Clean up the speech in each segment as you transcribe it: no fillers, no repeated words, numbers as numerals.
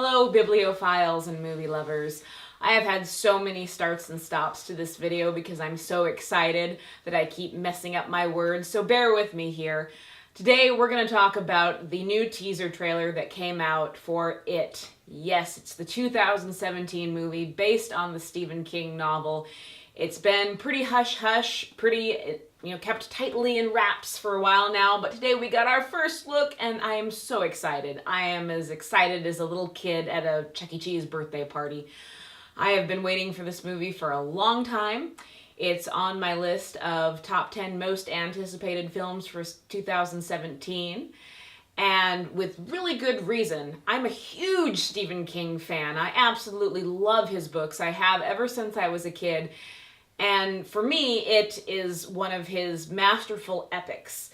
Hello, bibliophiles and movie lovers. I have had so many starts and stops to this video because I'm so excited that I keep messing up my words, so bear with me here. Today we're going to talk about the new teaser trailer that came out for It. Yes, it's the 2017 movie based on the Stephen King novel. It's been pretty hush-hush, pretty, kept tightly in wraps for a while now, but today we got our first look and I am so excited. I am as excited as a little kid at a Chuck E. Cheese birthday party. I have been waiting for this movie for a long time. It's on my list of top 10 most anticipated films for 2017. And with really good reason. I'm a huge Stephen King fan. I absolutely love his books. I have ever since I was a kid. And for me, it is one of his masterful epics.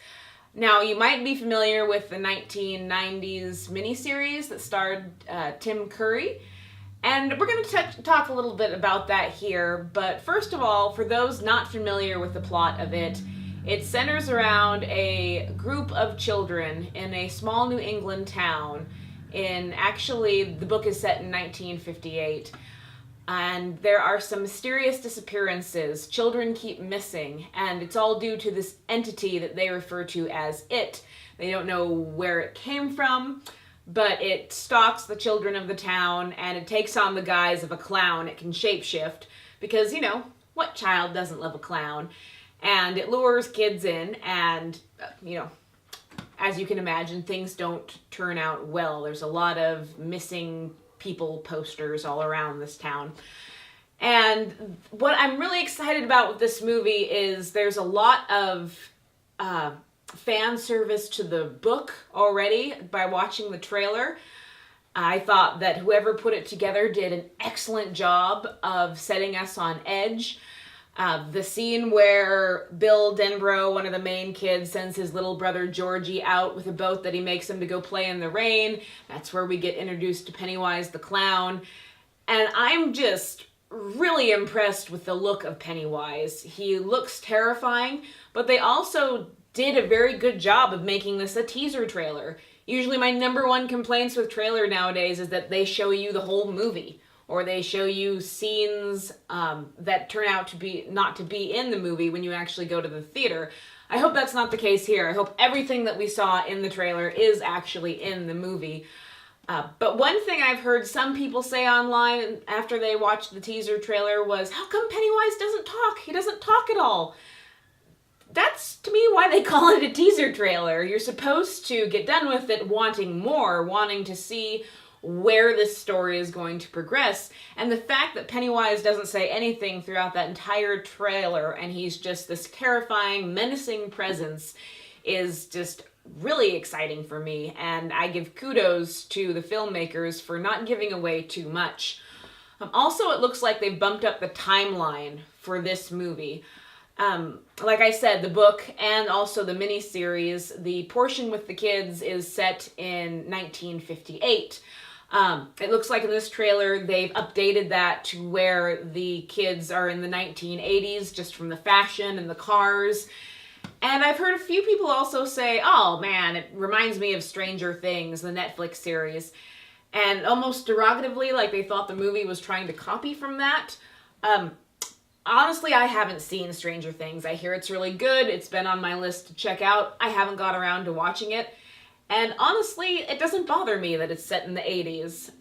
Now, you might be familiar with the 1990s miniseries that starred Tim Curry. And we're going to talk a little bit about that here. But first of all, for those not familiar with the plot of it, it centers around a group of children in a small New England town. The book is set in 1958. And there are some mysterious disappearances. Children keep missing, and it's all due to this entity that they refer to as It. They don't know where it came from, but it stalks the children of the town, and it takes on the guise of a clown. It can shapeshift, because, what child doesn't love a clown? And it lures kids in, and, as you can imagine, things don't turn out well. There's a lot of missing people posters all around this town. And what I'm really excited about with this movie is there's a lot of fan service to the book already by watching the trailer. I thought that whoever put it together did an excellent job of setting us on edge. The scene where Bill Denbrough, one of the main kids, sends his little brother Georgie out with a boat that he makes him to go play in the rain. That's where we get introduced to Pennywise the clown. And I'm just really impressed with the look of Pennywise. He looks terrifying, but they also did a very good job of making this a teaser trailer. Usually my number one complaints with trailer nowadays is that they show you the whole movie, or they show you scenes that turn out to be not to be in the movie when you actually go to the theater. I hope that's not the case here. I hope everything that we saw in the trailer is actually in the movie. But one thing I've heard some people say online after they watched the teaser trailer was, how come Pennywise doesn't talk? He doesn't talk at all. That's, to me, why they call it a teaser trailer. You're supposed to get done with it wanting more, wanting to see where this story is going to progress. And the fact that Pennywise doesn't say anything throughout that entire trailer and he's just this terrifying, menacing presence is just really exciting for me. And I give kudos to the filmmakers for not giving away too much. Also, it looks like they've bumped up the timeline for this movie. Like I said, the book and also the miniseries, the portion with the kids is set in 1958. It looks like in this trailer they've updated that to where the kids are in the 1980s, just from the fashion and the cars. And I've heard a few people also say, oh man, it reminds me of Stranger Things, the Netflix series. And almost derogatively, like they thought the movie was trying to copy from that. Honestly, I haven't seen Stranger Things. I hear it's really good. It's been on my list to check out. I haven't got around to watching it. And honestly, it doesn't bother me that it's set in the 80s.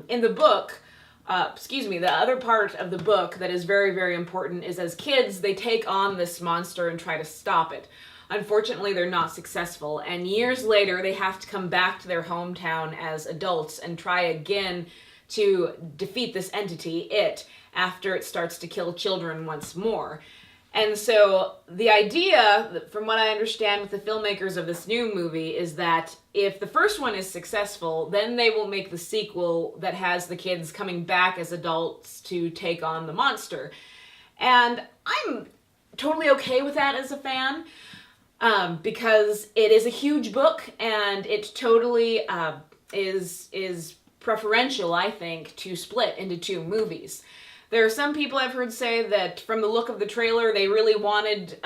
In the book, the other part of the book that is very, very important is as kids, they take on this monster and try to stop it. Unfortunately, they're not successful. And years later, they have to come back to their hometown as adults and try again to defeat this entity, It, after it starts to kill children once more. And so the idea, from what I understand with the filmmakers of this new movie, is that if the first one is successful, then they will make the sequel that has the kids coming back as adults to take on the monster. And I'm totally okay with that as a fan, because it is a huge book and it totally is preferential, I think, to split into two movies. There are some people I've heard say that from the look of the trailer, they really wanted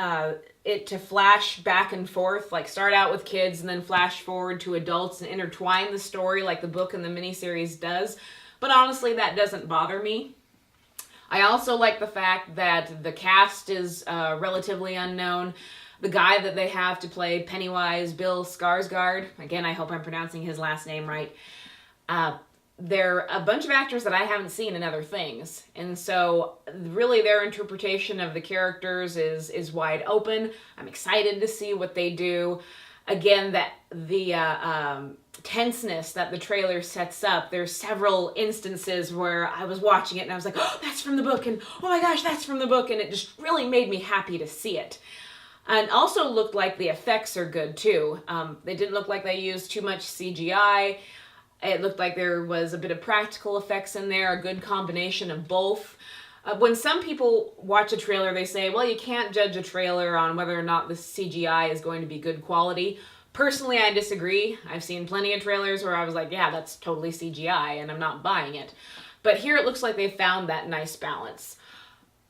it to flash back and forth, like start out with kids and then flash forward to adults and intertwine the story like the book and the miniseries does. But honestly, that doesn't bother me. I also like the fact that the cast is relatively unknown. The guy that they have to play Pennywise, Bill Skarsgård, again, I hope I'm pronouncing his last name right, they're a bunch of actors that I haven't seen in other things. And so really their interpretation of the characters is wide open. I'm excited to see what they do. Again, that the tenseness that the trailer sets up, there's several instances where I was watching it and I was like, oh, that's from the book, and oh my gosh, that's from the book, and it just really made me happy to see it. And also looked like the effects are good too. They didn't look like they used too much CGI. It looked like there was a bit of practical effects in there, a good combination of both. When some people watch a trailer, they say, well, you can't judge a trailer on whether or not the CGI is going to be good quality. Personally, I disagree. I've seen plenty of trailers where I was like, yeah, that's totally CGI, and I'm not buying it. But here it looks like they found that nice balance.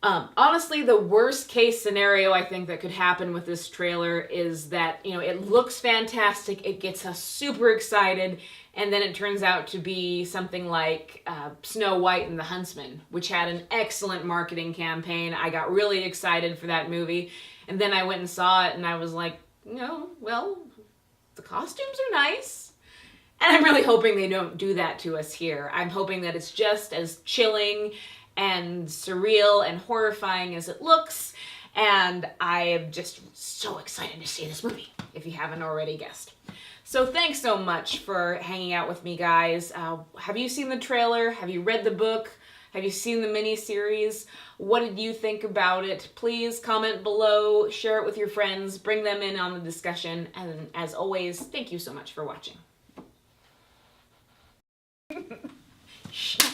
Honestly, the worst case scenario I think that could happen with this trailer is that, it looks fantastic, it gets us super excited, and then it turns out to be something like Snow White and the Huntsman, which had an excellent marketing campaign. I got really excited for that movie, and then I went and saw it, and I was like, well, the costumes are nice. And I'm really hoping they don't do that to us here. I'm hoping that it's just as chilling and surreal and horrifying as it looks, and I am just so excited to see this movie, if you haven't already guessed. So thanks so much for hanging out with me, guys. Have you seen the trailer? Have you read the book? Have you seen the miniseries? What did you think about it? Please comment below, share it with your friends, bring them in on the discussion, and as always, thank you so much for watching. Shut